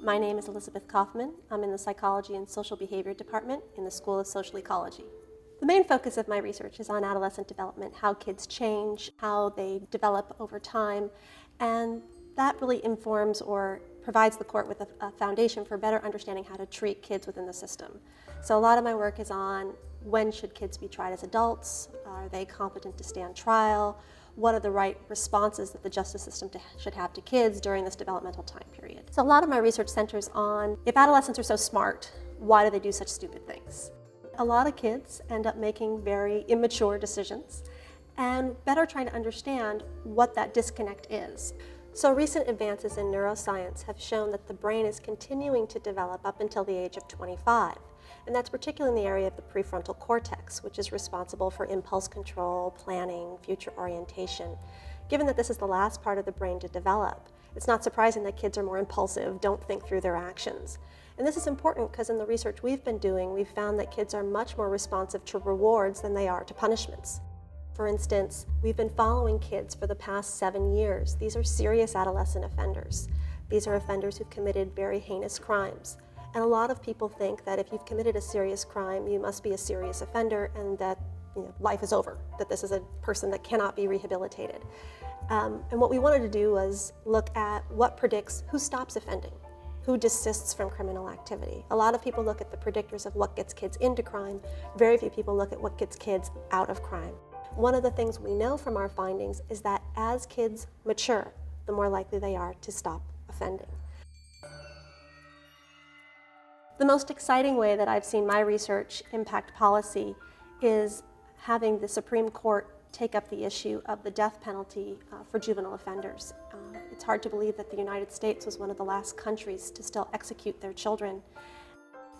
My name is Elizabeth Cauffman. I'm in the Psychology and Social Behavior Department in the School of Social Ecology. The main focus of my research is on adolescent development, how kids change, how they develop over time, and that really informs or provides the court with a foundation for better understanding how to treat kids within the system. So a lot of my work is on when should kids be tried as adults, are they competent to stand trial, what are the right responses that the justice system should have to kids during this developmental time period. So a lot of my research centers on if adolescents are so smart, why do they do such stupid things? A lot of kids end up making very immature decisions and better trying to understand what that disconnect is. So recent advances in neuroscience have shown that the brain is continuing to develop up until the age of 25. And that's particularly in the area of the prefrontal cortex, which is responsible for impulse control, planning, future orientation. Given that this is the last part of the brain to develop, it's not surprising that kids are more impulsive, don't think through their actions. And this is important because in the research we've been doing, we've found that kids are much more responsive to rewards than they are to punishments. For instance, we've been following kids for the past 7 years. These are serious adolescent offenders. These are offenders who've committed very heinous crimes. And a lot of people think that if you've committed a serious crime, you must be a serious offender and that life is over, that this is a person that cannot be rehabilitated. And what we wanted to do was look at what predicts who stops offending, who desists from criminal activity. A lot of people look at the predictors of what gets kids into crime. Very few people look at what gets kids out of crime. One of the things we know from our findings is that as kids mature, the more likely they are to stop offending. The most exciting way that I've seen my research impact policy is having the Supreme Court take up the issue of the death penalty for juvenile offenders. It's hard to believe that the United States was one of the last countries to still execute their children.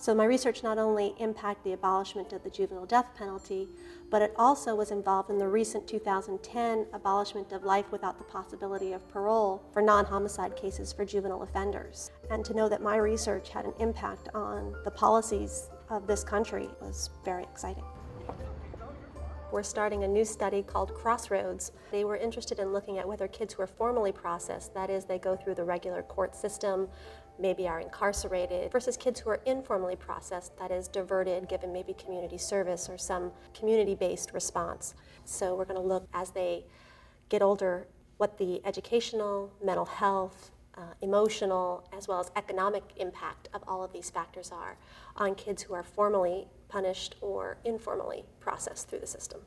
So my research not only impacted the abolishment of the juvenile death penalty, but it also was involved in the recent 2010 abolishment of life without the possibility of parole for non-homicide cases for juvenile offenders. And to know that my research had an impact on the policies of this country was very exciting. We're starting a new study called Crossroads. They were interested in looking at whether kids who are formally processed, that is, they go through the regular court system, maybe are incarcerated, versus kids who are informally processed, that is, diverted, given maybe community service or some community-based response. So we're going to look as they get older what the educational, mental health, emotional, as well as economic impact of all of these factors are on kids who are formally punished or informally processed through the system.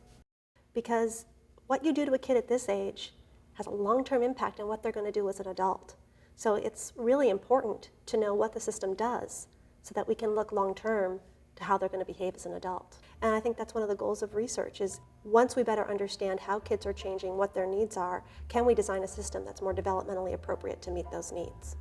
Because what you do to a kid at this age has a long-term impact on what they're going to do as an adult. So it's really important to know what the system does so that we can look long-term to how they're going to behave as an adult. And I think that's one of the goals of research is once we better understand how kids are changing, what their needs are, can we design a system that's more developmentally appropriate to meet those needs?